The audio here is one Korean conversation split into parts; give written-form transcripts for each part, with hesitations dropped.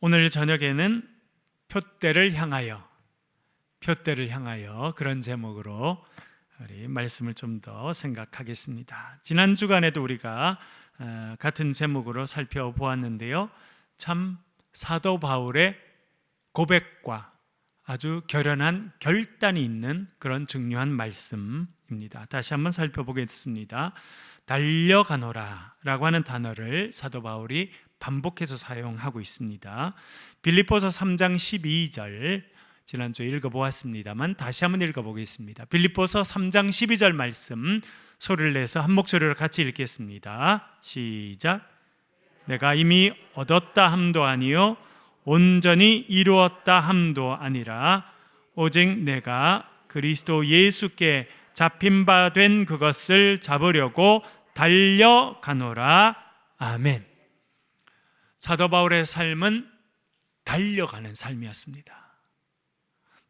오늘 저녁에는 표대를 향하여 그런 제목으로 우리 말씀을 좀 더 생각하겠습니다. 지난 주간에도 우리가 같은 제목으로 살펴보았는데요, 참 사도 바울의 고백과 아주 결연한 결단이 있는 그런 중요한 말씀입니다. 다시 한번 살펴보겠습니다. 달려가노라 라고 하는 단어를 사도 바울이 반복해서 사용하고 있습니다. 빌립보서 3장 12절 지난주에 읽어보았습니다만 다시 한번 읽어보겠습니다. 빌립보서 3장 12절 말씀 소리를 내서 한 목소리로 같이 읽겠습니다. 시작. 내가 이미 얻었다 함도 아니요 온전히 이루었다 함도 아니라 오직 내가 그리스도 예수께 잡힌 바 된 그것을 잡으려고 달려가노라. 아멘. 사도 바울의 삶은 달려가는 삶이었습니다.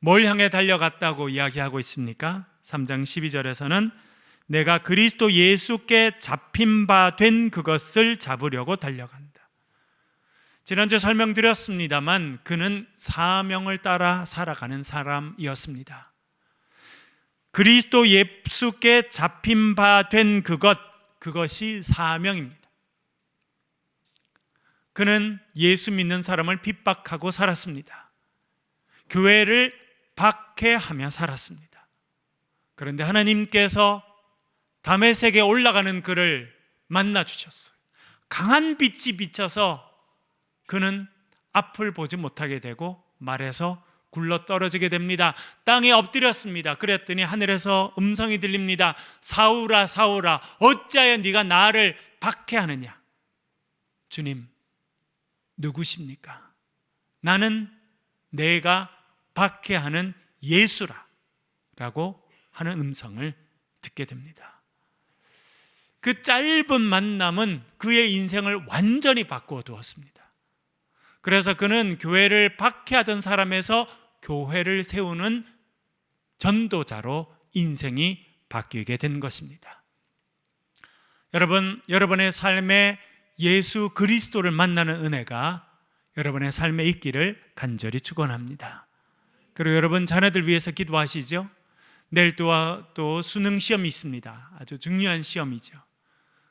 뭘 향해 달려갔다고 이야기하고 있습니까? 3장 12절에서는 내가 그리스도 예수께 잡힌 바 된 그것을 잡으려고 달려간다. 지난주에 설명드렸습니다만 그는 사명을 따라 살아가는 사람이었습니다. 그리스도 예수께 잡힌 바 된 그것이 사명입니다. 그는 예수 믿는 사람을 핍박하고 살았습니다. 교회를 박해하며 살았습니다. 그런데 하나님께서 다메섹에 올라가는 그를 만나 주셨어요. 강한 빛이 비쳐서 그는 앞을 보지 못하게 되고 말에서 굴러 떨어지게 됩니다. 땅에 엎드렸습니다. 그랬더니 하늘에서 음성이 들립니다. 사울아 사울아 어찌하여 네가 나를 박해하느냐. 주님 누구십니까? 나는 내가 박해하는 예수라 라고 하는 음성을 듣게 됩니다. 그 짧은 만남은 그의 인생을 완전히 바꾸어 두었습니다. 그래서 그는 교회를 박해하던 사람에서 교회를 세우는 전도자로 인생이 바뀌게 된 것입니다. 여러분, 여러분의 삶에 예수 그리스도를 만나는 은혜가 여러분의 삶에 있기를 간절히 축원합니다. 그리고 여러분 자녀들 위해서 기도하시죠. 내일 또 수능 시험이 있습니다. 아주 중요한 시험이죠.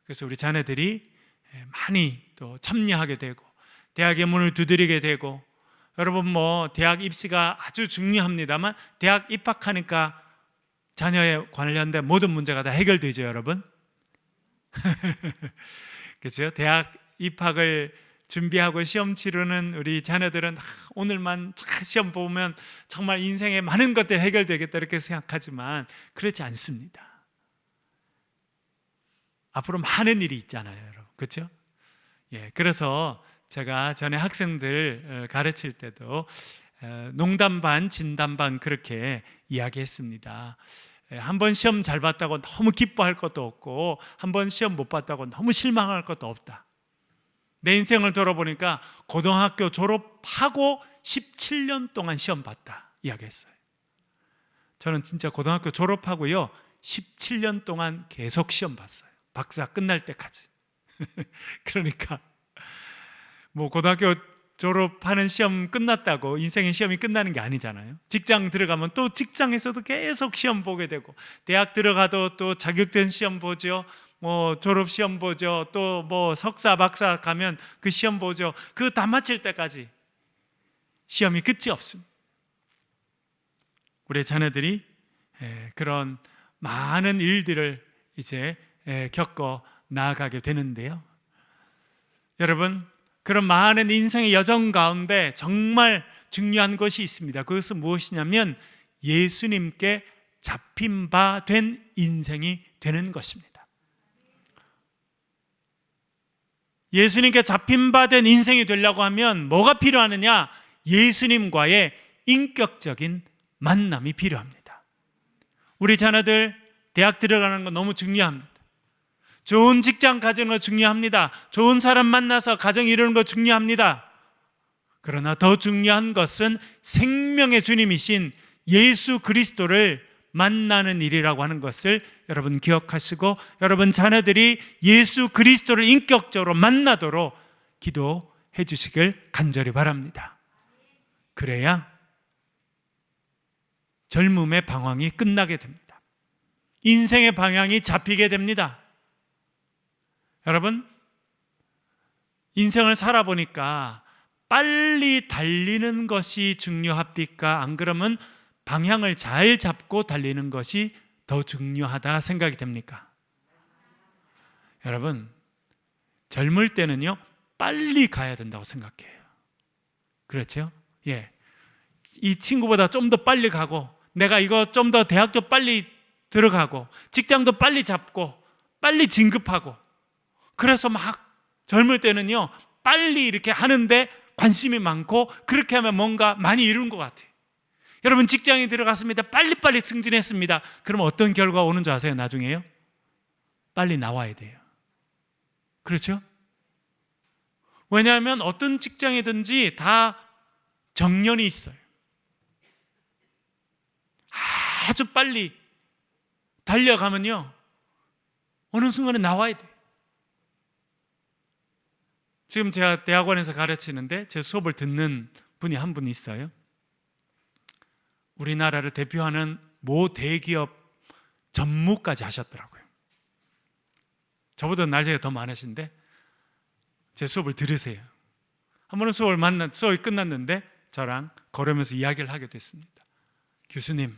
그래서 우리 자녀들이 많이 또 참여하게 되고 대학의 문을 두드리게 되고, 여러분 대학 입시가 아주 중요합니다만 대학 입학하니까 자녀에 관련된 모든 문제가 다 해결되죠, 여러분. 그렇죠? 대학 입학을 준비하고 시험 치르는 우리 자녀들은 오늘만 시험 보면 정말 인생에 많은 것들이 해결되겠다 이렇게 생각하지만 그렇지 않습니다. 앞으로 많은 일이 있잖아요, 여러분. 그렇죠? 예, 그래서 제가 전에 학생들 가르칠 때도 농담 반 진담 반 그렇게 이야기했습니다. 한 번 시험 잘 봤다고 너무 기뻐할 것도 없고 한 번 시험 못 봤다고 너무 실망할 것도 없다. 내 인생을 돌아보니까 고등학교 졸업하고 17년 동안 시험 봤다 이야기했어요. 저는 진짜 고등학교 졸업하고요 17년 동안 계속 시험 봤어요. 박사 끝날 때까지. 그러니까 고등학교 졸업하는 시험 끝났다고 인생의 시험이 끝나는 게 아니잖아요. 직장 들어가면 또 직장에서도 계속 시험 보게 되고, 대학 들어가도 또 자격증 시험 보죠. 졸업 시험 보죠. 또 석사 박사 가면 그 시험 보죠. 그거 다 마칠 때까지 시험이 끝이 없습니다. 우리 자녀들이 그런 많은 일들을 이제 겪어 나아가게 되는데요. 여러분, 그런 많은 인생의 여정 가운데 정말 중요한 것이 있습니다. 그것은 무엇이냐면 예수님께 잡힌 바 된 인생이 되는 것입니다. 예수님께 잡힌 바 된 인생이 되려고 하면 뭐가 필요하느냐? 예수님과의 인격적인 만남이 필요합니다. 우리 자녀들 대학 들어가는 건 너무 중요합니다. 좋은 직장 가지는 거 중요합니다. 좋은 사람 만나서 가정 이루는 거 중요합니다. 그러나 더 중요한 것은 생명의 주님이신 예수 그리스도를 만나는 일이라고 하는 것을 여러분 기억하시고, 여러분 자녀들이 예수 그리스도를 인격적으로 만나도록 해주시길 간절히 바랍니다. 그래야 젊음의 방황이 끝나게 됩니다. 인생의 방향이 잡히게 됩니다. 여러분, 인생을 살아보니까 빨리 달리는 것이 중요합니까? 안 그러면 방향을 잘 잡고 달리는 것이 더 중요하다 생각이 됩니까? 여러분, 젊을 때는요, 빨리 가야 된다고 생각해요. 그렇죠? 예. 이 친구보다 좀 더 빨리 가고, 내가 이거 좀 더 대학교 빨리 들어가고, 직장도 빨리 잡고, 빨리 진급하고, 그래서 막 젊을 때는요, 빨리 이렇게 하는데 관심이 많고, 그렇게 하면 뭔가 많이 이룬 것 같아요. 여러분, 직장에 들어갔습니다. 빨리빨리 승진했습니다. 그럼 어떤 결과가 오는 줄 아세요? 나중에요? 빨리 나와야 돼요. 그렇죠? 왜냐하면 어떤 직장이든지 다 정년이 있어요. 아주 빨리 달려가면요, 어느 순간에 나와야 돼요. 지금 제가 대학원에서 가르치는데 제 수업을 듣는 분이 한 분 있어요. 우리나라를 대표하는 모 대기업 전무까지 하셨더라고요. 저보다 나이가 더 많으신데 제 수업을 들으세요. 한 번은 수업이 끝났는데 저랑 걸으면서 이야기를 하게 됐습니다. 교수님,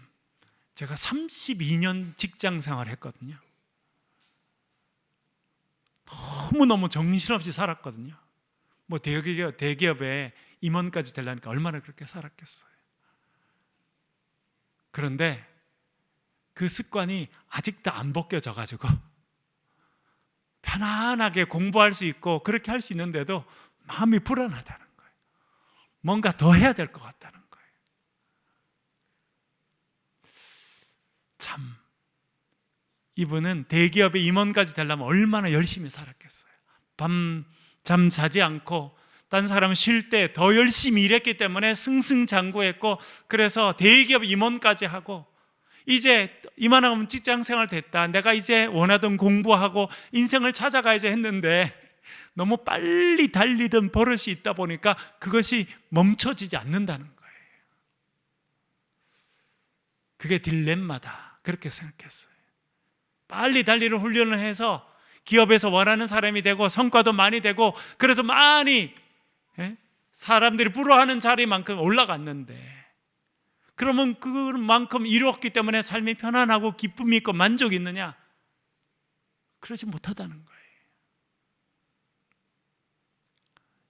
제가 32년 직장 생활을 했거든요. 너무너무 정신없이 살았거든요. 뭐 대기업에 임원까지 되려니까 얼마나 그렇게 살았겠어요. 그런데 그 습관이 아직도 안 벗겨져 가지고 편안하게 공부할 수 있고 그렇게 할 수 있는데도 마음이 불안하다는 거예요. 뭔가 더 해야 될 것 같다는 거예요. 참, 이분은 대기업의 임원까지 되려면 얼마나 열심히 살았겠어요. 밤잠 자지 않고 딴 사람 쉴 때 더 열심히 일했기 때문에 승승장구했고, 그래서 대기업 임원까지 하고, 이제 이만하면 직장 생활 됐다, 내가 이제 원하던 공부하고 인생을 찾아가야지 했는데 너무 빨리 달리던 버릇이 있다 보니까 그것이 멈춰지지 않는다는 거예요. 그게 딜레마다, 그렇게 생각했어요. 빨리 달리는 훈련을 해서 기업에서 원하는 사람이 되고 성과도 많이 되고, 그래서 많이 사람들이 부러워하는 자리만큼 올라갔는데, 그러면 그만큼 이루었기 때문에 삶이 편안하고 기쁨이 있고 만족이 있느냐? 그러지 못하다는 거예요.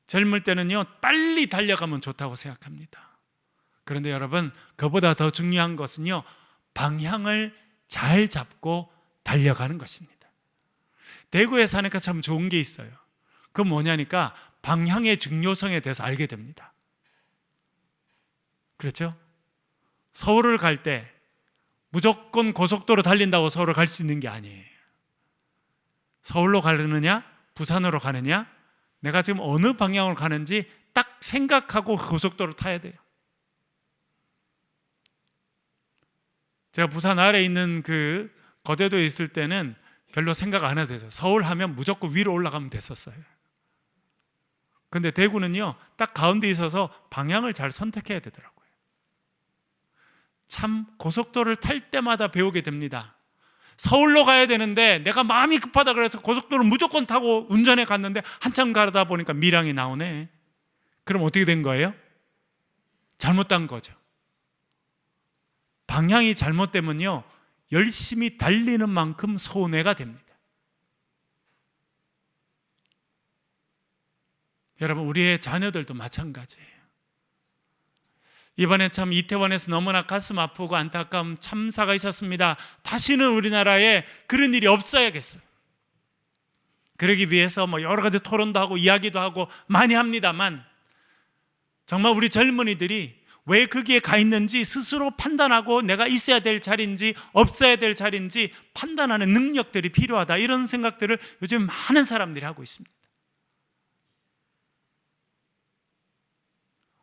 젊을 때는요, 빨리 달려가면 좋다고 생각합니다. 그런데 여러분, 그보다 더 중요한 것은요, 방향을 잘 잡고 달려가는 것입니다. 대구에 사니까 참 좋은 게 있어요. 그건 뭐냐니까 방향의 중요성에 대해서 알게 됩니다. 그렇죠? 서울을 갈 때 무조건 고속도로 달린다고 서울을 갈 수 있는 게 아니에요. 서울로 가느냐, 부산으로 가느냐, 내가 지금 어느 방향으로 가는지 딱 생각하고 고속도로 타야 돼요. 제가 부산 아래에 있는 그 거제도에 있을 때는 별로 생각 안 해도 돼서 서울 하면 무조건 위로 올라가면 됐었어요. 근데 대구는요, 딱 가운데 있어서 방향을 잘 선택해야 되더라고요. 참 고속도로를 탈 때마다 배우게 됩니다. 서울로 가야 되는데 내가 마음이 급하다 그래서 고속도로를 무조건 타고 운전해 갔는데 한참 가다 보니까 밀양이 나오네. 그럼 어떻게 된 거예요? 잘못된 거죠. 방향이 잘못되면요, 열심히 달리는 만큼 손해가 됩니다. 여러분, 우리의 자녀들도 마찬가지예요. 이번에 참 이태원에서 너무나 가슴 아프고 안타까운 참사가 있었습니다. 다시는 우리나라에 그런 일이 없어야겠어요. 그러기 위해서 여러 가지 토론도 하고 이야기도 하고 많이 합니다만, 정말 우리 젊은이들이 왜 거기에 가 있는지 스스로 판단하고 내가 있어야 될 자리인지 없어야 될 자리인지 판단하는 능력들이 필요하다, 이런 생각들을 요즘 많은 사람들이 하고 있습니다.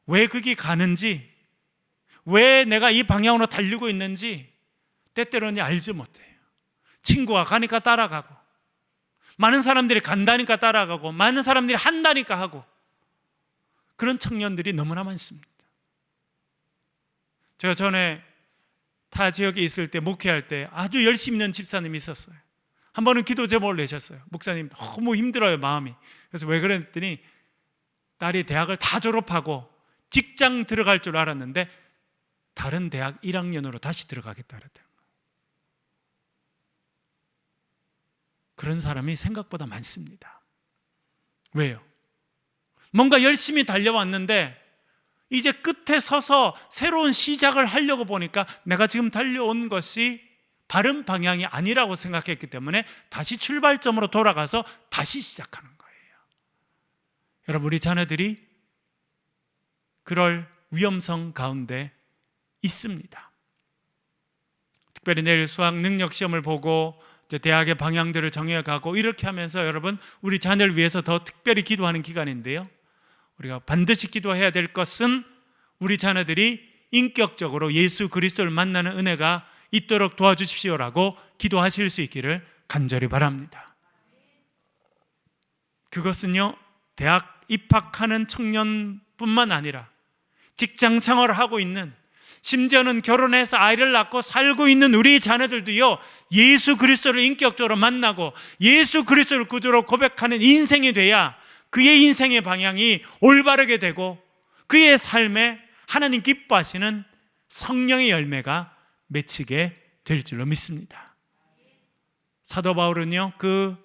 왜 거기 가는지, 왜 내가 이 방향으로 달리고 있는지 때때로는 알지 못해요. 친구가 가니까 따라가고, 많은 사람들이 간다니까 따라가고, 많은 사람들이 한다니까 하고, 그런 청년들이 너무나 많습니다. 제가 전에 타 지역에 있을 때, 목회할 때 아주 열심히 있는 집사님이 있었어요. 한 번은 기도 제목을 내셨어요. 목사님 너무 힘들어요, 마음이. 그래서 왜 그랬더니 딸이 대학을 다 졸업하고 직장 들어갈 줄 알았는데 다른 대학 1학년으로 다시 들어가겠다 그랬대요. 그런 사람이 생각보다 많습니다. 왜요? 뭔가 열심히 달려왔는데 이제 끝에 서서 새로운 시작을 하려고 보니까 내가 지금 달려온 것이 바른 방향이 아니라고 생각했기 때문에 다시 출발점으로 돌아가서 다시 시작하는 거예요. 여러분, 우리 자녀들이 그럴 위험성 가운데 있습니다. 특별히 내일 수학 능력 시험을 보고 대학의 방향들을 정해가고 이렇게 하면서 여러분, 우리 자녀를 위해서 더 특별히 기도하는 기간인데요, 우리가 반드시 기도해야 될 것은 우리 자녀들이 인격적으로 예수 그리스도를 만나는 은혜가 있도록 도와주십시오라고 기도하실 수 있기를 간절히 바랍니다. 그것은요, 대학 입학하는 청년뿐만 아니라 직장 생활을 하고 있는, 심지어는 결혼해서 아이를 낳고 살고 있는 우리 자녀들도요, 예수 그리스도를 인격적으로 만나고 예수 그리스도를 구주로 고백하는 인생이 돼야 그의 인생의 방향이 올바르게 되고 그의 삶에 하나님 기뻐하시는 성령의 열매가 맺히게 될 줄로 믿습니다. 사도 바울은요, 그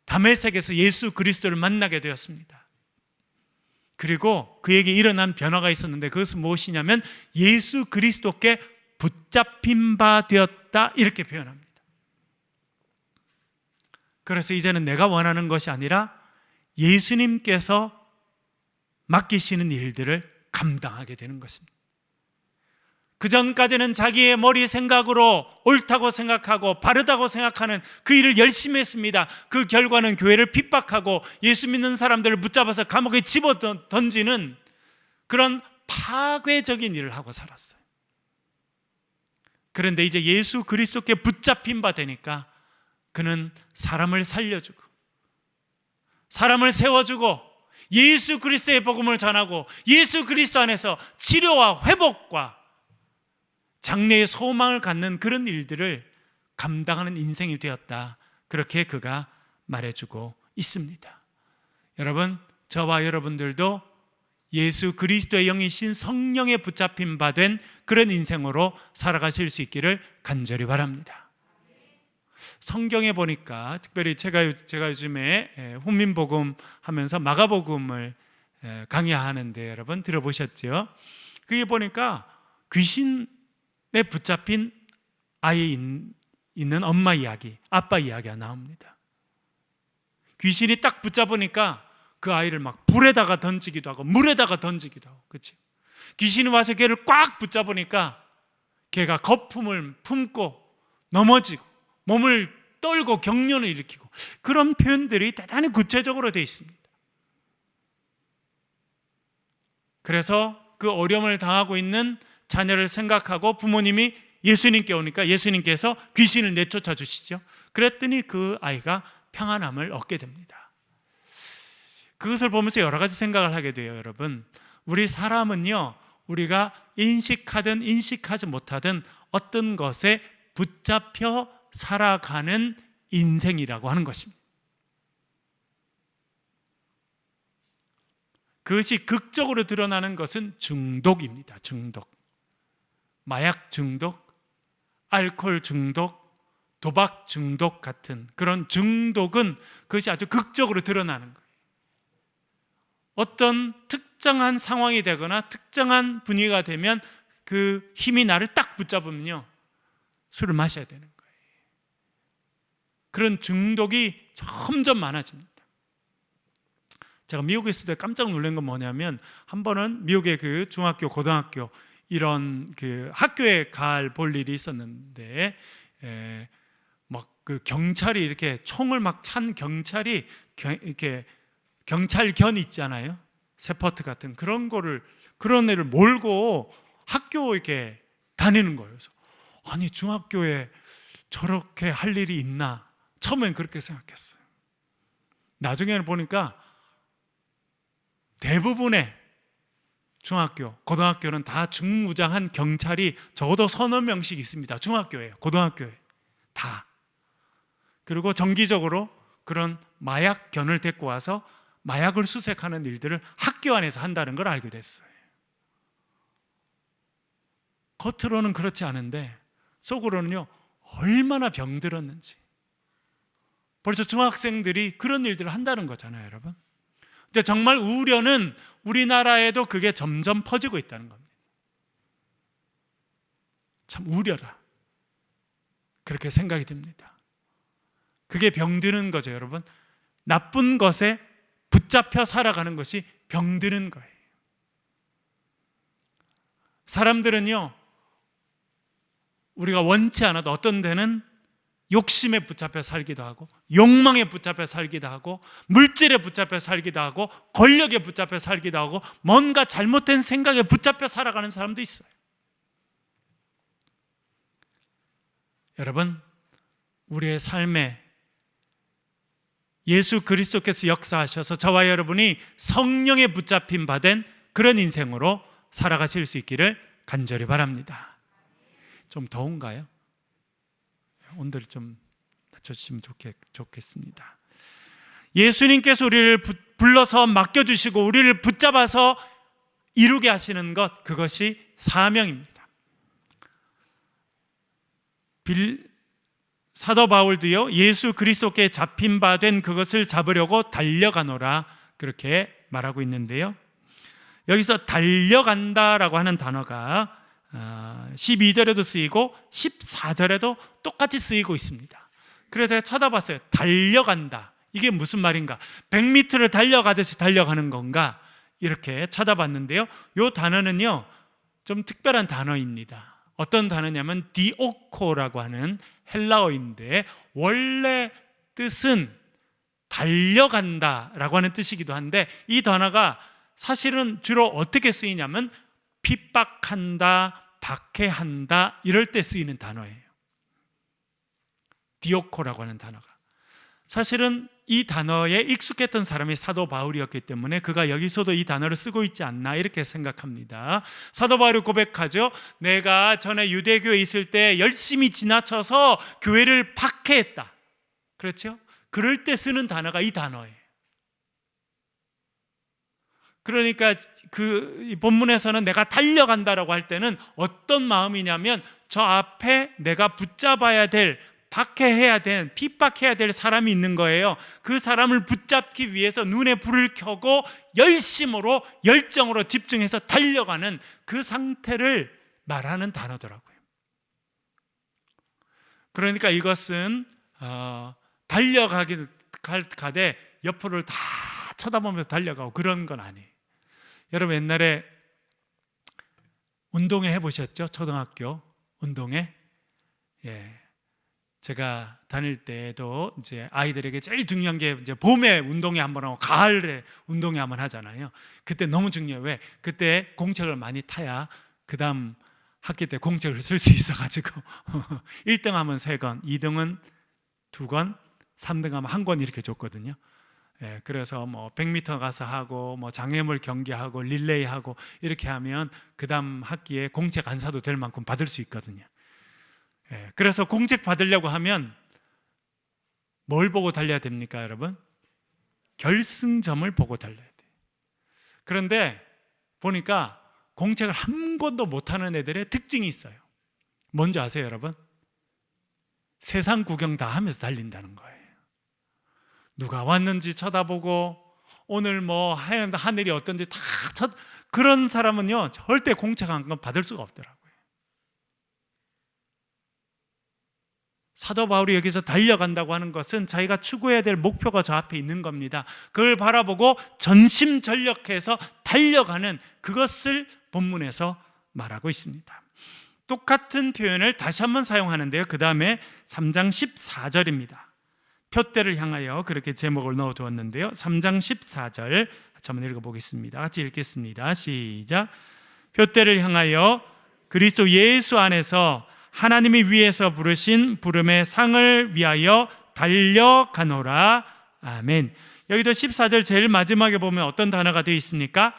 다메섹에서 예수 그리스도를 만나게 되었습니다. 그리고 그에게 일어난 변화가 있었는데 그것은 무엇이냐면 예수 그리스도께 붙잡힌 바 되었다, 이렇게 표현합니다. 그래서 이제는 내가 원하는 것이 아니라 예수님께서 맡기시는 일들을 감당하게 되는 것입니다. 그 전까지는 자기의 머리 생각으로 옳다고 생각하고 바르다고 생각하는 그 일을 열심히 했습니다. 그 결과는 교회를 핍박하고 예수 믿는 사람들을 붙잡아서 감옥에 집어 던지는 그런 파괴적인 일을 하고 살았어요. 그런데 이제 예수 그리스도께 붙잡힌 바 되니까 그는 사람을 살려주고 사람을 세워주고 예수 그리스도의 복음을 전하고 예수 그리스도 안에서 치료와 회복과 장래의 소망을 갖는 그런 일들을 감당하는 인생이 되었다, 그렇게 그가 말해주고 있습니다. 여러분, 저와 여러분들도 예수 그리스도의 영이신 성령에 붙잡힌 바 된 그런 인생으로 살아가실 수 있기를 간절히 바랍니다. 성경에 보니까 특별히 제가 요즘에 훈민복음 하면서 마가복음을 강의하는데 여러분 들어보셨죠? 그게 보니까 귀신에 붙잡힌 아이 있는 엄마 이야기, 아빠 이야기가 나옵니다. 귀신이 딱 붙잡으니까 그 아이를 막 불에다가 던지기도 하고 물에다가 던지기도 하고, 그렇지? 귀신이 와서 걔를 꽉 붙잡으니까 걔가 거품을 품고 넘어지고 몸을 떨고 경련을 일으키고, 그런 표현들이 대단히 구체적으로 되어 있습니다. 그래서 그 어려움을 당하고 있는 자녀를 생각하고 부모님이 예수님께 오니까 예수님께서 귀신을 내쫓아 주시죠. 그랬더니 그 아이가 평안함을 얻게 됩니다. 그것을 보면서 여러 가지 생각을 하게 돼요. 여러분, 우리 사람은요, 우리가 인식하든 인식하지 못하든 어떤 것에 붙잡혀 살아가는 인생이라고 하는 것입니다. 그것이 극적으로 드러나는 것은 중독입니다. 중독. 마약 중독, 알코올 중독, 도박 중독 같은 그런 중독은 그것이 아주 극적으로 드러나는 거예요. 어떤 특정한 상황이 되거나 특정한 분위기가 되면 그 힘이 나를 딱 붙잡으면요, 술을 마셔야 되는 거예요. 그런 중독이 점점 많아집니다. 제가 미국에 있을 때 깜짝 놀란 건 뭐냐면, 한 번은 미국의 그 중학교, 고등학교 이런 그 학교에 볼 일이 있었는데, 막 그 경찰이 이렇게 총을 막 찬 경찰이 이렇게 경찰견 있잖아요. 세퍼트 같은 그런 애를 몰고 학교 이렇게 다니는 거예요. 그래서 아니, 중학교에 저렇게 할 일이 있나? 처음엔 그렇게 생각했어요. 나중에는 보니까 대부분의 중학교, 고등학교는 다 중무장한 경찰이 적어도 서너 명씩 있습니다. 중학교에, 고등학교에 다. 그리고 정기적으로 그런 마약견을 데리고 와서 마약을 수색하는 일들을 학교 안에서 한다는 걸 알게 됐어요. 겉으로는 그렇지 않은데 속으로는요, 얼마나 병들었는지. 벌써 중학생들이 그런 일들을 한다는 거잖아요, 여러분. 이제 정말 우려는 우리나라에도 그게 점점 퍼지고 있다는 겁니다. 참 우려라, 그렇게 생각이 듭니다. 그게 병드는 거죠, 여러분. 나쁜 것에 붙잡혀 살아가는 것이 병드는 거예요. 사람들은요, 우리가 원치 않아도 어떤 데는 욕심에 붙잡혀 살기도 하고, 욕망에 붙잡혀 살기도 하고, 물질에 붙잡혀 살기도 하고, 권력에 붙잡혀 살기도 하고, 뭔가 잘못된 생각에 붙잡혀 살아가는 사람도 있어요. 여러분, 우리의 삶에 예수 그리스도께서 역사하셔서 저와 여러분이 성령에 붙잡힌 바 된 그런 인생으로 살아가실 수 있기를 간절히 바랍니다. 좀 더운가요? 온도를 좀 낮춰주시면 좋겠습니다. 예수님께서 우리를 불러서 맡겨주시고 우리를 붙잡아서 이루게 하시는 것, 그것이 사명입니다. 사도 바울도요, 예수 그리스도께 잡힌 바 된 그것을 잡으려고 달려가노라, 그렇게 말하고 있는데요, 여기서 달려간다라고 하는 단어가 12절에도 쓰이고 14절에도 똑같이 쓰이고 있습니다. 그래서 제가 찾아봤어요. 달려간다, 이게 무슨 말인가? 100m를 달려가듯이 달려가는 건가? 이렇게 찾아봤는데요, 이 단어는요 좀 특별한 단어입니다. 어떤 단어냐면 디오코라고 하는 헬라어인데, 원래 뜻은 달려간다라고 하는 뜻이기도 한데, 이 단어가 사실은 주로 어떻게 쓰이냐면 핍박한다, 박해한다, 이럴 때 쓰이는 단어예요. 디오코라고 하는 단어가. 사실은 이 단어에 익숙했던 사람이 사도 바울이었기 때문에 그가 여기서도 이 단어를 쓰고 있지 않나, 이렇게 생각합니다. 사도 바울이 고백하죠. 내가 전에 유대교에 있을 때 열심히 지나쳐서 교회를 박해했다. 그렇죠? 그럴 때 쓰는 단어가 이 단어예요. 그러니까 그 본문에서는 내가 달려간다라고 할 때는 어떤 마음이냐면, 저 앞에 내가 붙잡아야 될, 박해해야 될, 핍박해야 될 사람이 있는 거예요. 그 사람을 붙잡기 위해서 눈에 불을 켜고 열심으로, 열정으로 집중해서 달려가는 그 상태를 말하는 단어더라고요. 그러니까 이것은 달려가되 옆으로 다 쳐다보면서 달려가고 그런 건 아니에요. 여러분, 옛날에 운동회 해보셨죠? 초등학교 운동회. 예, 제가 다닐 때도 이제 아이들에게 제일 중요한 게 이제 봄에 운동회 한번 하고 가을에 운동회 한번 하잖아요. 그때 너무 중요해요. 왜? 그때 공책을 많이 타야 그 다음 학기 때 공책을 쓸 수 있어가지고 1등 하면 3권, 2등은 2권, 3등 하면 1권 이렇게 줬거든요. 예, 그래서 뭐 100m 가서 하고 뭐 장애물 경기하고 릴레이 하고 이렇게 하면 그 다음 학기에 공책 안 사도 될 만큼 받을 수 있거든요. 예, 그래서 공책 받으려고 하면 뭘 보고 달려야 됩니까, 여러분? 결승점을 보고 달려야 돼요. 그런데 보니까 공책을 한 권도 못하는 애들의 특징이 있어요. 뭔지 아세요, 여러분? 세상 구경 다 하면서 달린다는 거예요. 누가 왔는지 쳐다보고 오늘 뭐 하늘이 어떤지 다 그런 사람은요 절대 공책 한 건 받을 수가 없더라고요. 사도 바울이 여기서 달려간다고 하는 것은 자기가 추구해야 될 목표가 저 앞에 있는 겁니다. 그걸 바라보고 전심전력해서 달려가는 그것을 본문에서 말하고 있습니다. 똑같은 표현을 다시 한번 사용하는데요, 그 다음에 3장 14절입니다 표대를 향하여, 그렇게 제목을 넣어두었는데요, 3장 14절 같이 한번 읽어보겠습니다. 같이 읽겠습니다. 시작. 표대를 향하여 그리스도 예수 안에서 하나님이 위에서 부르신 부름의 상을 위하여 달려가노라. 아멘. 여기도 14절 제일 마지막에 보면 어떤 단어가 되어 있습니까?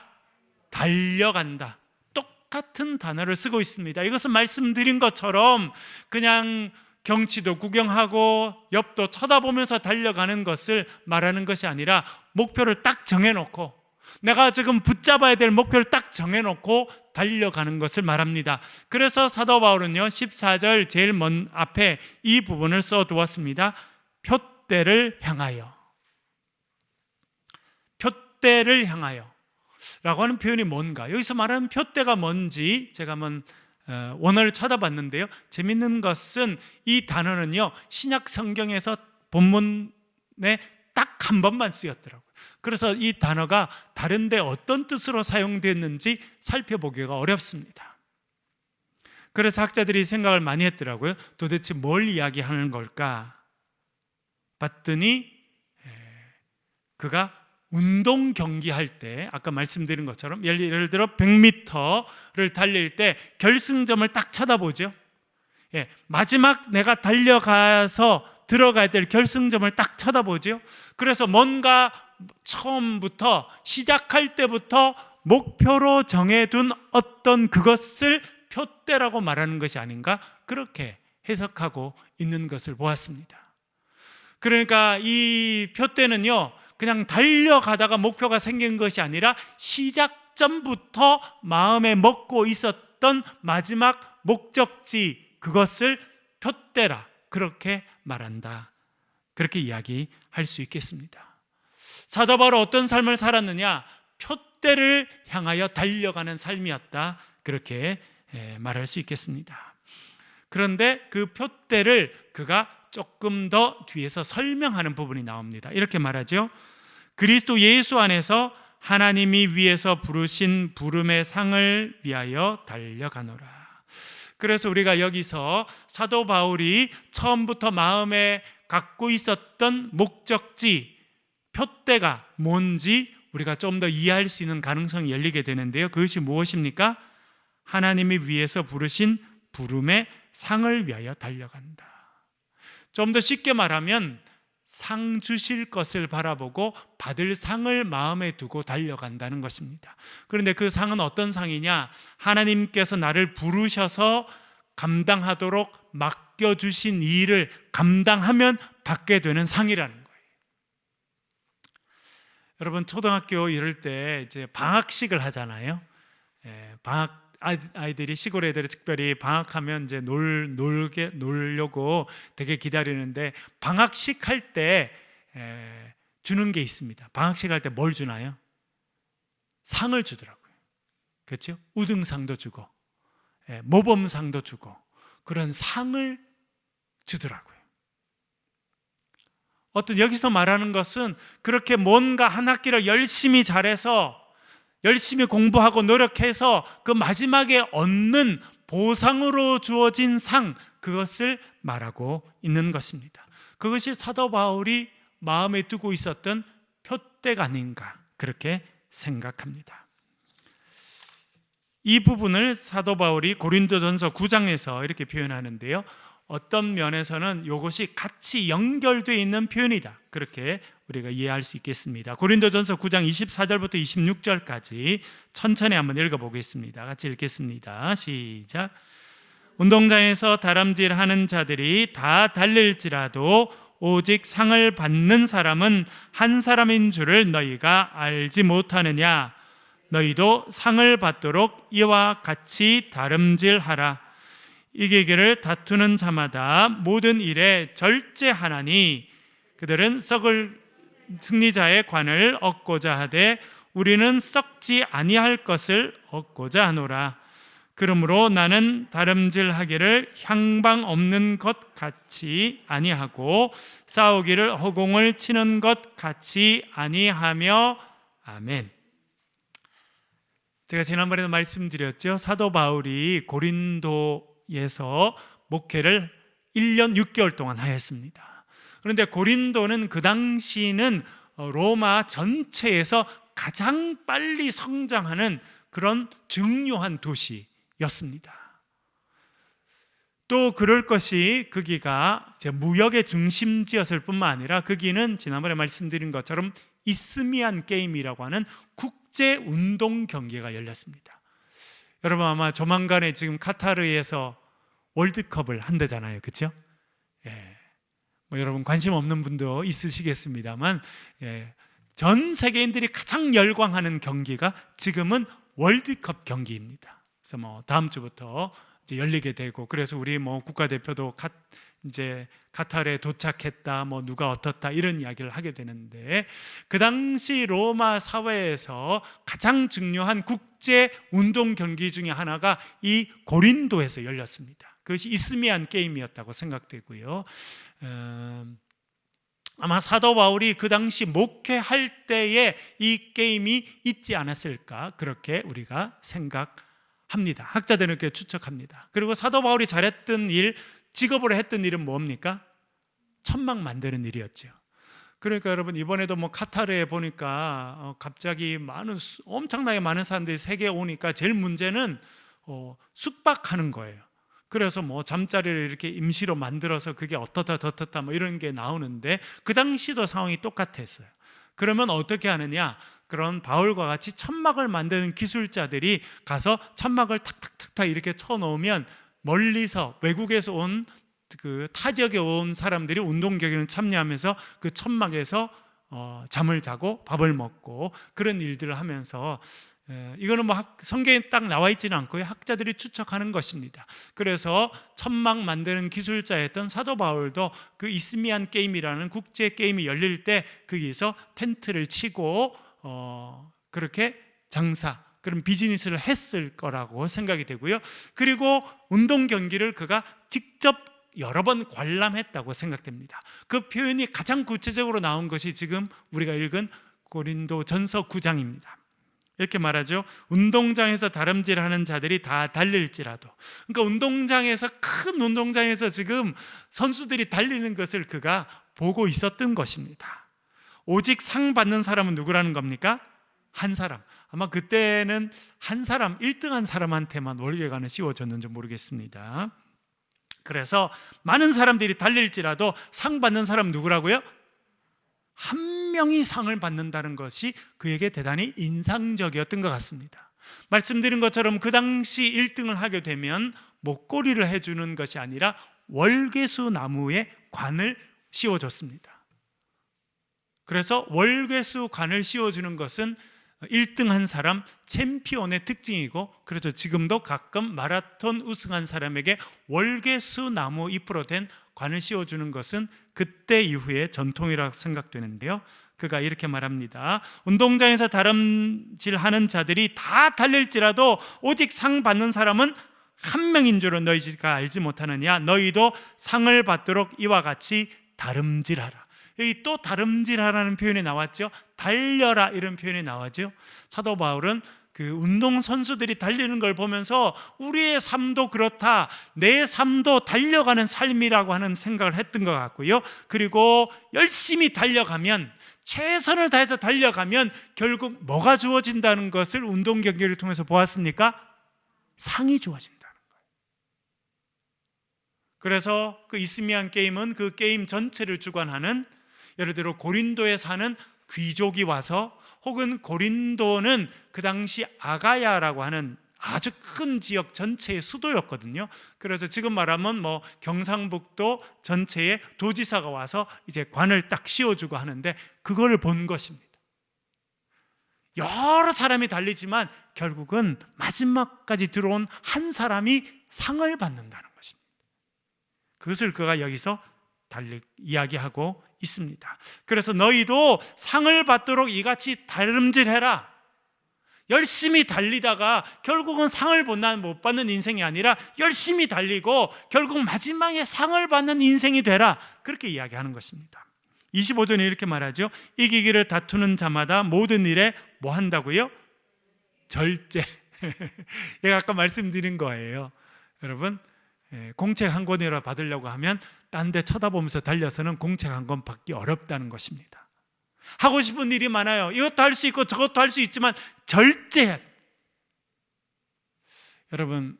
달려간다. 똑같은 단어를 쓰고 있습니다. 이것은 말씀드린 것처럼 그냥 경치도 구경하고 옆도 쳐다보면서 달려가는 것을 말하는 것이 아니라 목표를 딱 정해놓고, 내가 지금 붙잡아야 될 목표를 딱 정해놓고 달려가는 것을 말합니다. 그래서 사도 바울은요 14절 제일 먼 앞에 이 부분을 써두었습니다. 표대를 향하여. 표대를 향하여 라고 하는 표현이 뭔가, 여기서 말하는 표대가 뭔지 제가 한번 원어를 찾아봤는데요, 재밌는 것은 이 단어는요 신약 성경에서 본문에 딱 한 번만 쓰였더라고요. 그래서 이 단어가 다른데 어떤 뜻으로 사용됐는지 살펴보기가 어렵습니다. 그래서 학자들이 생각을 많이 했더라고요. 도대체 뭘 이야기하는 걸까 봤더니 그가 운동 경기할 때, 아까 말씀드린 것처럼 예를 들어 100m를 달릴 때 결승점을 딱 쳐다보죠. 마지막 내가 달려가서 들어가야 될 결승점을 딱 쳐다보죠. 그래서 뭔가 처음부터 시작할 때부터 목표로 정해둔 어떤 그것을 표대라고 말하는 것이 아닌가, 그렇게 해석하고 있는 것을 보았습니다. 그러니까 이 표대는요 그냥 달려가다가 목표가 생긴 것이 아니라 시작점부터 마음에 먹고 있었던 마지막 목적지, 그것을 표대라, 그렇게 말한다, 그렇게 이야기할 수 있겠습니다. 사도 바울은 어떤 삶을 살았느냐? 표대를 향하여 달려가는 삶이었다, 그렇게 말할 수 있겠습니다. 그런데 그 표대를 그가 조금 더 뒤에서 설명하는 부분이 나옵니다. 이렇게 말하죠. 그리스도 예수 안에서 하나님이 위에서 부르신 부름의 상을 위하여 달려가노라. 그래서 우리가 여기서 사도 바울이 처음부터 마음에 갖고 있었던 목적지, 표대가 뭔지 우리가 좀 더 이해할 수 있는 가능성이 열리게 되는데요, 그것이 무엇입니까? 하나님이 위에서 부르신 부름의 상을 위하여 달려간다. 좀 더 쉽게 말하면 상 주실 것을 바라보고 받을 상을 마음에 두고 달려간다는 것입니다. 그런데 그 상은 어떤 상이냐? 하나님께서 나를 부르셔서 감당하도록 맡겨주신 일을 감당하면 받게 되는 상이라는 거예요. 여러분, 초등학교 이럴 때 이제 방학식을 하잖아요. 아이들이, 시골 애들이 특별히 방학하면 이제 놀려고 되게 기다리는데, 방학식 할 때 주는 게 있습니다. 방학식 할 때 뭘 주나요? 상을 주더라고요. 그렇죠? 우등상도 주고 모범상도 주고 그런 상을 주더라고요. 여기서 말하는 것은 그렇게 뭔가 한 학기를 열심히 잘해서 열심히 공부하고 노력해서 그 마지막에 얻는 보상으로 주어진 상, 그것을 말하고 있는 것입니다. 그것이 사도 바울이 마음에 두고 있었던 표대가 아닌가, 그렇게 생각합니다. 이 부분을 사도 바울이 고린도전서 9장에서 이렇게 표현하는데요, 어떤 면에서는 이것이 같이 연결되어 있는 표현이다, 그렇게 우리가 이해할 수 있겠습니다. 고린도전서 9장 24절부터 26절까지 천천히 한번 읽어보겠습니다. 같이 읽겠습니다. 시작. 운동장에서 다람질하는 자들이 다 달릴지라도 오직 상을 받는 사람은 한 사람인 줄을 너희가 알지 못하느냐? 너희도 상을 받도록 이와 같이 다름질하라. 이기기를 다투는 자마다 모든 일에 절제하나니 그들은 썩을 승리자의 관을 얻고자 하되 우리는 썩지 아니할 것을 얻고자 하노라. 그러므로 나는 다름질하기를 향방 없는 것 같이 아니하고 싸우기를 허공을 치는 것 같이 아니하며. 아멘. 제가 지난번에도 말씀드렸죠. 사도 바울이 고린도에서 목회를 1년 6개월 동안 하였습니다. 그런데 고린도는 그 당시는 로마 전체에서 가장 빨리 성장하는 그런 중요한 도시였습니다. 또 그럴 것이 거기가 무역의 중심지였을 뿐만 아니라 거기는 지난번에 말씀드린 것처럼 이스미안 게임이라고 하는 국제 운동 경기가 열렸습니다. 여러분 아마 조만간에 지금 카타르에서 월드컵을 한다잖아요, 그렇죠? 예. 뭐 여러분 관심 없는 분도 있으시겠습니다만, 예. 전 세계인들이 가장 열광하는 경기가 지금은 월드컵 경기입니다. 그래서 뭐 다음 주부터 이제 열리게 되고, 그래서 우리 뭐 국가대표도 이제 카타르에 도착했다, 뭐 누가 어떻다 이런 이야기를 하게 되는데, 그 당시 로마 사회에서 가장 중요한 국제 운동 경기 중에 하나가 이 고린도에서 열렸습니다. 그것이 이스미안 게임이었다고 생각되고요. 아마 사도 바울이 그 당시 목회할 때에 이 게임이 있지 않았을까, 그렇게 우리가 생각합니다. 학자들은 그렇게 추측합니다. 그리고 사도 바울이 잘했던 일, 직업으로 했던 일은 뭡니까? 천막 만드는 일이었죠. 그러니까 여러분 이번에도 뭐 카타르에 보니까 갑자기 엄청나게 많은 사람들이 세계에 오니까 제일 문제는 숙박하는 거예요. 그래서 뭐 잠자리를 이렇게 임시로 만들어서 그게 어떻다 저떻다 뭐 이런 게 나오는데, 그 당시도 상황이 똑같았어요. 그러면 어떻게 하느냐? 그런 바울과 같이 천막을 만드는 기술자들이 가서 천막을 탁탁탁탁 이렇게 쳐놓으면 멀리서 외국에서 온 그 타 지역에 온 사람들이 운동 경기를 참여하면서 그 천막에서 잠을 자고 밥을 먹고 그런 일들을 하면서, 이거는 뭐 성경에 딱 나와 있지는 않고요, 학자들이 추측하는 것입니다. 그래서 천막 만드는 기술자였던 사도 바울도 그 이스미안 게임이라는 국제 게임이 열릴 때 거기서 텐트를 치고 그렇게 그런 비즈니스를 했을 거라고 생각이 되고요. 그리고 운동 경기를 그가 직접 여러 번 관람했다고 생각됩니다. 그 표현이 가장 구체적으로 나온 것이 지금 우리가 읽은 고린도전서 9장입니다. 이렇게 말하죠. 운동장에서 다름질하는 자들이 다 달릴지라도. 그러니까 큰 운동장에서 지금 선수들이 달리는 것을 그가 보고 있었던 것입니다. 오직 상 받는 사람은 누구라는 겁니까? 한 사람. 아마 그때는 한 사람, 1등한 사람한테만 월계관을 씌워줬는지 모르겠습니다. 그래서 많은 사람들이 달릴지라도 상 받는 사람 누구라고요? 한 명이 상을 받는다는 것이 그에게 대단히 인상적이었던 것 같습니다. 말씀드린 것처럼 그 당시 1등을 하게 되면 목걸이를 해주는 것이 아니라 월계수 나무에 관을 씌워줬습니다. 그래서 월계수 관을 씌워주는 것은 1등한 사람, 챔피언의 특징이고, 그래서 지금도 가끔 마라톤 우승한 사람에게 월계수 나무 잎으로 된 관을 씌워주는 것은 그때 이후의 전통이라고 생각되는데요, 그가 이렇게 말합니다. 운동장에서 다름질하는 자들이 다 달릴지라도 오직 상 받는 사람은 한 명인 줄은 너희가 알지 못하느냐? 너희도 상을 받도록 이와 같이 다름질하라. 여기 또 다름질하라는 표현이 나왔죠. 달려라 이런 표현이 나왔죠. 사도 바울은 그 운동선수들이 달리는 걸 보면서 우리의 삶도 그렇다, 내 삶도 달려가는 삶이라고 하는 생각을 했던 것 같고요. 그리고 열심히 달려가면, 최선을 다해서 달려가면 결국 뭐가 주어진다는 것을 운동 경기를 통해서 보았습니까? 상이 주어진다는 거예요. 그래서 그 이스미안 게임은 그 게임 전체를 주관하는, 예를 들어 고린도에 사는 귀족이 와서, 혹은 고린도는 그 당시 아가야라고 하는 아주 큰 지역 전체의 수도였거든요. 그래서 지금 말하면 뭐 경상북도 전체의 도지사가 와서 이제 관을 딱 씌워주고 하는데, 그걸 본 것입니다. 여러 사람이 달리지만 결국은 마지막까지 들어온 한 사람이 상을 받는다는 것입니다. 그것을 그가 여기서 이야기하고 있습니다. 그래서 너희도 상을 받도록 이같이 다름질해라. 열심히 달리다가 결국은 상을 못 받는 인생이 아니라 열심히 달리고 결국 마지막에 상을 받는 인생이 되라. 그렇게 이야기하는 것입니다. 25절에 이렇게 말하죠. 이기기를 다투는 자마다 모든 일에 뭐 한다고요? 절제. 제가 아까 말씀드린 거예요. 여러분, 공책 한 권이라도 받으려고 하면 딴 데 쳐다보면서 달려서는 공책 한 권 받기 어렵다는 것입니다. 하고 싶은 일이 많아요. 이것도 할 수 있고 저것도 할 수 있지만 절제해야 돼요. 여러분,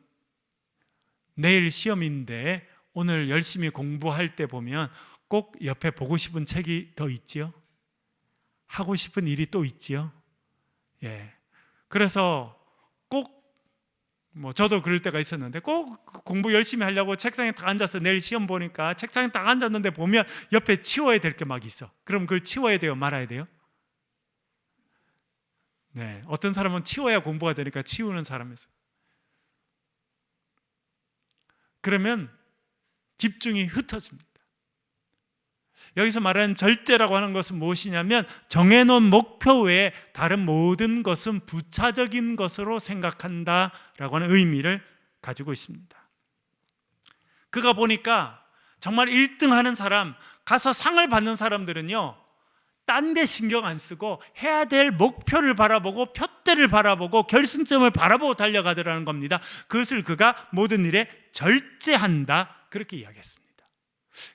내일 시험인데 오늘 열심히 공부할 때 보면 꼭 옆에 보고 싶은 책이 더 있지요. 하고 싶은 일이 또 있지요. 예. 그래서 꼭 저도 그럴 때가 있었는데 꼭 공부 열심히 하려고 책상에 딱 앉아서 내일 시험 보니까 책상에 딱 앉았는데 보면 옆에 치워야 될 게 막 있어. 그럼 그걸 치워야 돼요? 말아야 돼요? 네. 어떤 사람은 치워야 공부가 되니까 치우는 사람이 있어요. 그러면 집중이 흩어집니다. 여기서 말하는 절제라고 하는 것은 무엇이냐면 정해놓은 목표 외에 다른 모든 것은 부차적인 것으로 생각한다라고 하는 의미를 가지고 있습니다. 그가 보니까 정말 1등 하는 사람, 가서 상을 받는 사람들은요, 딴 데 신경 안 쓰고 해야 될 목표를 바라보고 표대를 바라보고 결승점을 바라보고 달려가더라는 겁니다. 그것을 그가 모든 일에 절제한다, 그렇게 이야기했습니다.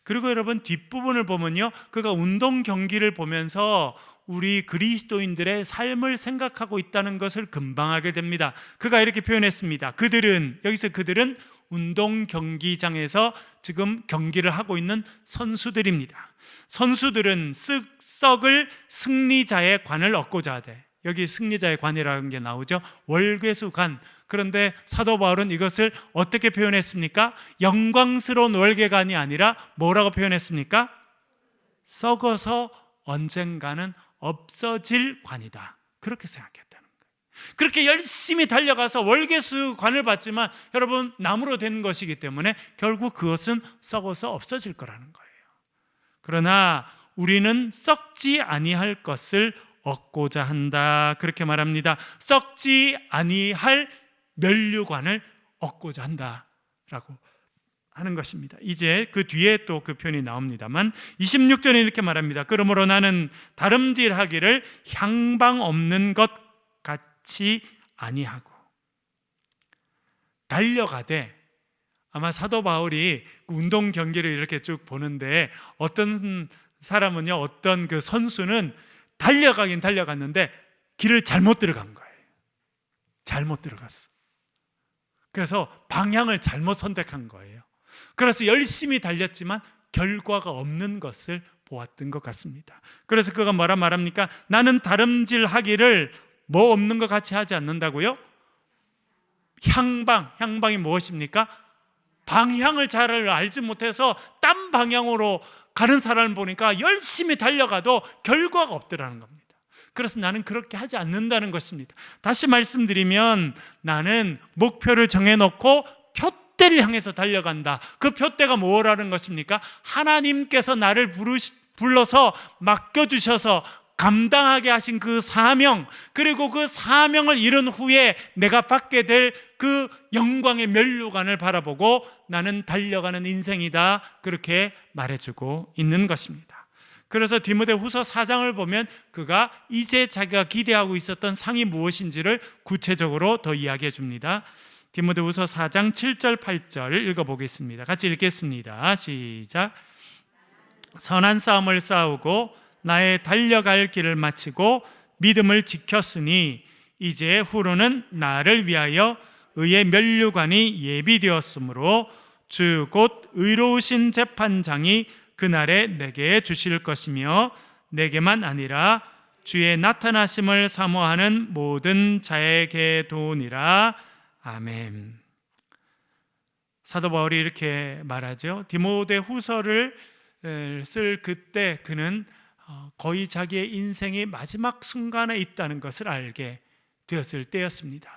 그리고 여러분, 뒷부분을 보면요, 그가 운동 경기를 보면서 우리 그리스도인들의 삶을 생각하고 있다는 것을 금방 알게 됩니다. 그가 이렇게 표현했습니다. 여기서 그들은 운동 경기장에서 지금 경기를 하고 있는 선수들입니다. 선수들은 썩을 승리자의 관을 얻고자 하되, 여기 승리자의 관이라는 게 나오죠. 월궤수관. 그런데 사도 바울은 이것을 어떻게 표현했습니까? 영광스러운 월계관이 아니라 뭐라고 표현했습니까? 썩어서 언젠가는 없어질 관이다, 그렇게 생각했다는 거예요. 그렇게 열심히 달려가서 월계수관을 받지만 여러분, 나무로 된 것이기 때문에 결국 그것은 썩어서 없어질 거라는 거예요. 그러나 우리는 썩지 아니할 것을 얻고자 한다, 그렇게 말합니다. 썩지 아니할 면류관을 얻고자 한다라고 하는 것입니다. 이제 그 뒤에 또 그 표현이 나옵니다만 26절에 이렇게 말합니다. 그러므로 나는 다름질하기를 향방 없는 것 같이 아니하고. 달려가되, 아마 사도 바울이 운동 경기를 이렇게 쭉 보는데 어떤 사람은요, 어떤 그 선수는 달려가긴 달려갔는데 길을 잘못 들어간 거예요. 잘못 들어갔어. 그래서 방향을 잘못 선택한 거예요. 그래서 열심히 달렸지만 결과가 없는 것을 보았던 것 같습니다. 그래서 그가 뭐라 말합니까? 나는 다름질하기를 뭐 없는 것 같이 하지 않는다고요? 향방이 무엇입니까? 방향을 잘 알지 못해서 딴 방향으로 가는 사람을 보니까 열심히 달려가도 결과가 없더라는 겁니다. 그래서 나는 그렇게 하지 않는다는 것입니다. 다시 말씀드리면 나는 목표를 정해놓고 표대를 향해서 달려간다. 그 표대가 뭐라는 것입니까? 하나님께서 나를 불러서 맡겨주셔서 감당하게 하신 그 사명, 그리고 그 사명을 이룬 후에 내가 받게 될 그 영광의 면류관을 바라보고 나는 달려가는 인생이다, 그렇게 말해주고 있는 것입니다. 그래서 디모데후서 4장을 보면 그가 이제 자기가 기대하고 있었던 상이 무엇인지를 구체적으로 더 이야기해 줍니다. 디모데후서 4장 7절 8절 읽어보겠습니다. 같이 읽겠습니다. 시작. 선한 싸움을 싸우고 나의 달려갈 길을 마치고 믿음을 지켰으니 이제 후로는 나를 위하여 의의 면류관이 예비되었으므로 주 곧 의로우신 재판장이 그날에 내게 주실 것이며 내게만 아니라 주의 나타나심을 사모하는 모든 자에게도니라. 아멘. 사도 바울이 이렇게 말하죠. 디모데후서를 쓸 그때 그는 거의 자기의 인생의 마지막 순간에 있다는 것을 알게 되었을 때였습니다.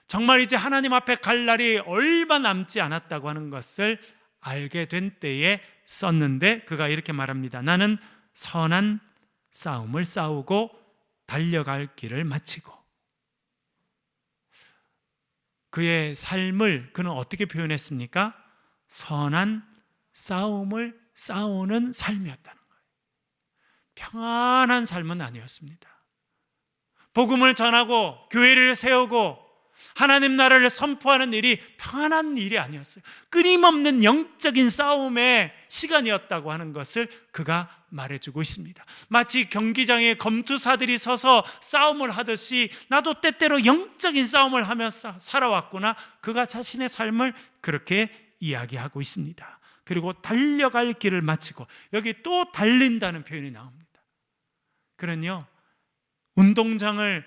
정말 이제 하나님 앞에 갈 날이 얼마 남지 않았다고 하는 것을 알게 된 때에 썼는데 그가 이렇게 말합니다. 나는 선한 싸움을 싸우고 달려갈 길을 마치고. 그의 삶을 그는 어떻게 표현했습니까? 선한 싸움을 싸우는 삶이었다는 거예요. 평안한 삶은 아니었습니다. 복음을 전하고 교회를 세우고 하나님 나라를 선포하는 일이 평안한 일이 아니었어요. 끊임없는 영적인 싸움의 시간이었다고 하는 것을 그가 말해주고 있습니다. 마치 경기장에 검투사들이 서서 싸움을 하듯이 나도 때때로 영적인 싸움을 하면서 살아왔구나, 그가 자신의 삶을 그렇게 이야기하고 있습니다. 그리고 달려갈 길을 마치고, 여기 또 달린다는 표현이 나옵니다. 그런요, 운동장을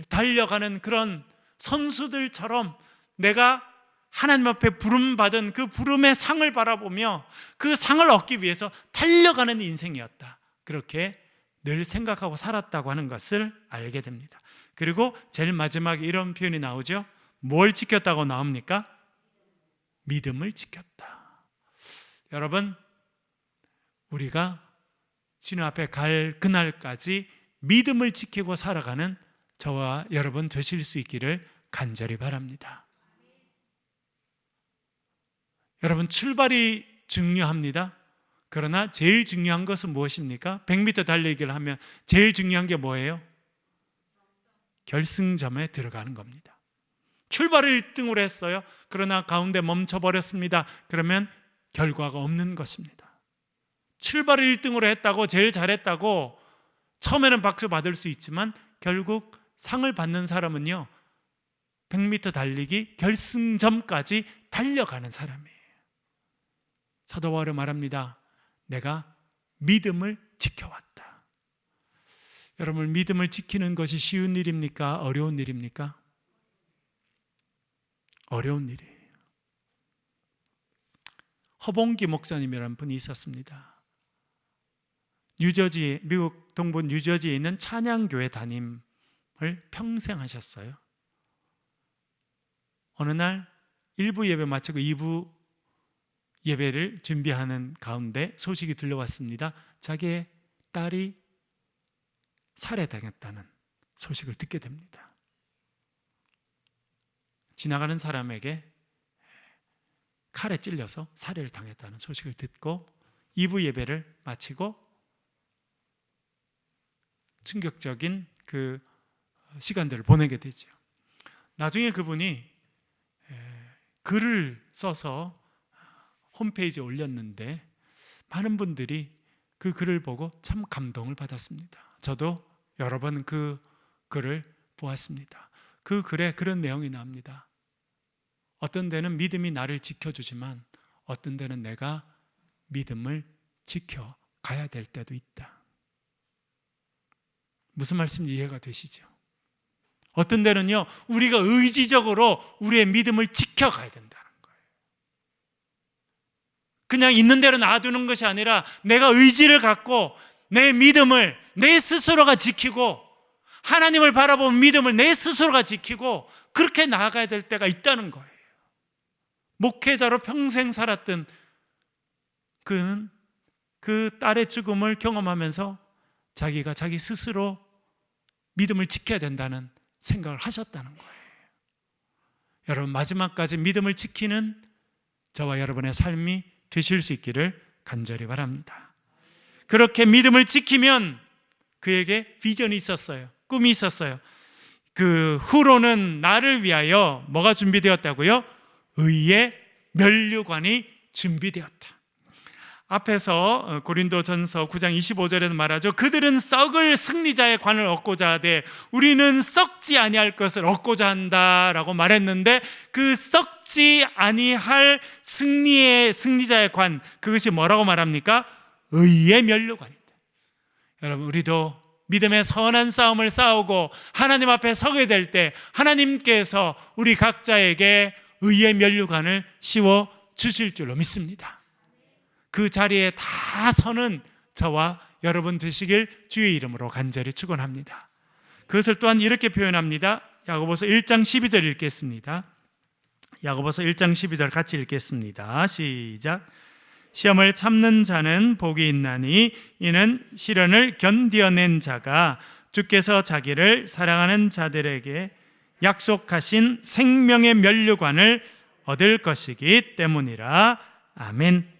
달려가는 그런 선수들처럼 내가 하나님 앞에 부름받은 그 부름의 상을 바라보며 그 상을 얻기 위해서 달려가는 인생이었다, 그렇게 늘 생각하고 살았다고 하는 것을 알게 됩니다. 그리고 제일 마지막에 이런 표현이 나오죠. 뭘 지켰다고 나옵니까? 믿음을 지켰다. 여러분, 우리가 주님 앞에 갈 그날까지 믿음을 지키고 살아가는 저와 여러분 되실 수 있기를 간절히 바랍니다. 여러분, 출발이 중요합니다. 그러나 제일 중요한 것은 무엇입니까? 100m 달리기를 하면 제일 중요한 게 뭐예요? 결승점에 들어가는 겁니다. 출발을 1등으로 했어요. 그러나 가운데 멈춰버렸습니다. 그러면 결과가 없는 것입니다. 출발을 1등으로 했다고, 제일 잘했다고 처음에는 박수 받을 수 있지만 결국 상을 받는 사람은요, 100m 달리기 결승점까지 달려가는 사람이에요. 사도 바울이 말합니다. 내가 믿음을 지켜왔다. 여러분, 믿음을 지키는 것이 쉬운 일입니까? 어려운 일입니까? 어려운 일이에요. 허봉기 목사님이라는 분이 있었습니다. 뉴저지, 미국 동부 뉴저지에 있는 찬양교회 담임을 평생 하셨어요. 어느 날 1부 예배 마치고 2부 예배를 준비하는 가운데 소식이 들려왔습니다. 자기의 딸이 살해당했다는 소식을 듣게 됩니다. 지나가는 사람에게 칼에 찔려서 살해를 당했다는 소식을 듣고 2부 예배를 마치고 충격적인 그 시간들을 보내게 되죠. 나중에 그분이 글을 써서 홈페이지에 올렸는데 많은 분들이 그 글을 보고 참 감동을 받았습니다. 저도 여러 번 그 글을 보았습니다. 그 글에 그런 내용이 나옵니다. 어떤 데는 믿음이 나를 지켜주지만 어떤 데는 내가 믿음을 지켜가야 될 때도 있다. 무슨 말씀인지 이해가 되시죠? 어떤 데는요, 우리가 의지적으로 우리의 믿음을 지켜가야 된다는 거예요. 그냥 있는 대로 놔두는 것이 아니라 내가 의지를 갖고 내 믿음을 내 스스로가 지키고 하나님을 바라보는 믿음을 내 스스로가 지키고 그렇게 나아가야 될 때가 있다는 거예요. 목회자로 평생 살았던 그는 그 딸의 죽음을 경험하면서 자기가 자기 스스로 믿음을 지켜야 된다는 생각을 하셨다는 거예요. 여러분, 마지막까지 믿음을 지키는 저와 여러분의 삶이 되실 수 있기를 간절히 바랍니다. 그렇게 믿음을 지키면 그에게 비전이 있었어요. 꿈이 있었어요. 그 후로는 나를 위하여 뭐가 준비되었다고요? 의의 면류관이 준비되었다. 앞에서 고린도전서 9장 25절에도 말하죠. 그들은 썩을 승리자의 관을 얻고자 하되 우리는 썩지 아니할 것을 얻고자 한다라고 말했는데, 그 썩지 아니할 승리자의 관, 그것이 뭐라고 말합니까? 의의 면류관이다. 여러분, 우리도 믿음의 선한 싸움을 싸우고 하나님 앞에 서게 될 때 하나님께서 우리 각자에게 의의 면류관을 씌워 주실 줄로 믿습니다. 그 자리에 다 서는 저와 여러분 되시길 주의 이름으로 간절히 축원합니다. 그것을 또한 이렇게 표현합니다. 야고보서 1장 12절 읽겠습니다. 야고보서 1장 12절 같이 읽겠습니다. 시작. 시험을 참는 자는 복이 있나니 이는 시련을 견디어낸 자가 주께서 자기를 사랑하는 자들에게 약속하신 생명의 면류관을 얻을 것이기 때문이라. 아멘.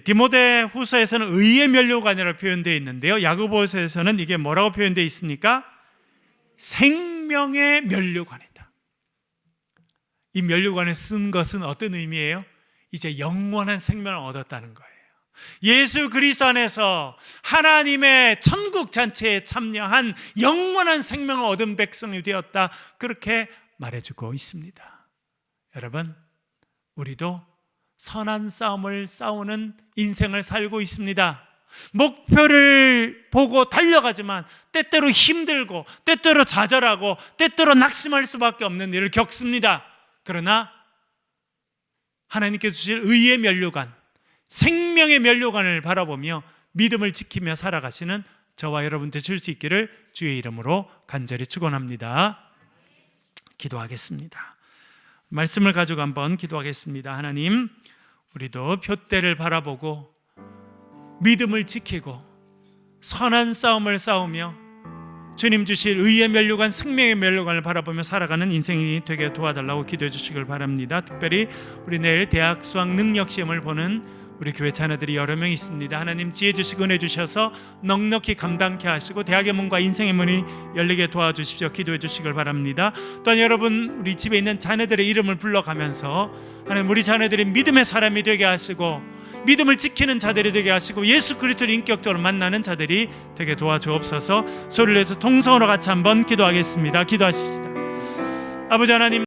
디모데 후서에서는 의의 면류관이라고 표현되어 있는데요, 야고보서에서는 이게 뭐라고 표현되어 있습니까? 생명의 면류관이다. 이 면류관을 쓴 것은 어떤 의미예요? 이제 영원한 생명을 얻었다는 거예요. 예수 그리스도 안에서 하나님의 천국 잔치에 참여한 영원한 생명을 얻은 백성이 되었다, 그렇게 말해주고 있습니다. 여러분, 우리도 선한 싸움을 싸우는 인생을 살고 있습니다. 목표를 보고 달려가지만 때때로 힘들고 때때로 좌절하고 때때로 낙심할 수밖에 없는 일을 겪습니다. 그러나 하나님께서 주실 의의 면류관, 생명의 면류관을 바라보며 믿음을 지키며 살아가시는 저와 여러분 되실 수 있기를 주의 이름으로 간절히 축원합니다. 기도하겠습니다. 말씀을 가지고 한번 기도하겠습니다. 하나님, 우리도 표대를 바라보고 믿음을 지키고 선한 싸움을 싸우며 주님 주실 의의 면류관, 생명의 면류관을 바라보며 살아가는 인생이 되게 도와달라고 기도해 주시길 바랍니다. 특별히 우리 내일 대학 수학 능력 시험을 보는 우리 교회 자녀들이 여러 명 있습니다. 하나님 지혜 주시고 은혜 주셔서 넉넉히 감당케 하시고 대학의 문과 인생의 문이 열리게 도와주십시오. 기도해 주시길 바랍니다. 또한 여러분, 우리 집에 있는 자녀들의 이름을 불러가면서 하나님 우리 자녀들이 믿음의 사람이 되게 하시고 믿음을 지키는 자들이 되게 하시고 예수 그리스도를 인격적으로 만나는 자들이 되게 도와주옵소서. 소리를 내서 통성으로 같이 한번 기도하겠습니다. 기도하십시다. 아버지 하나님,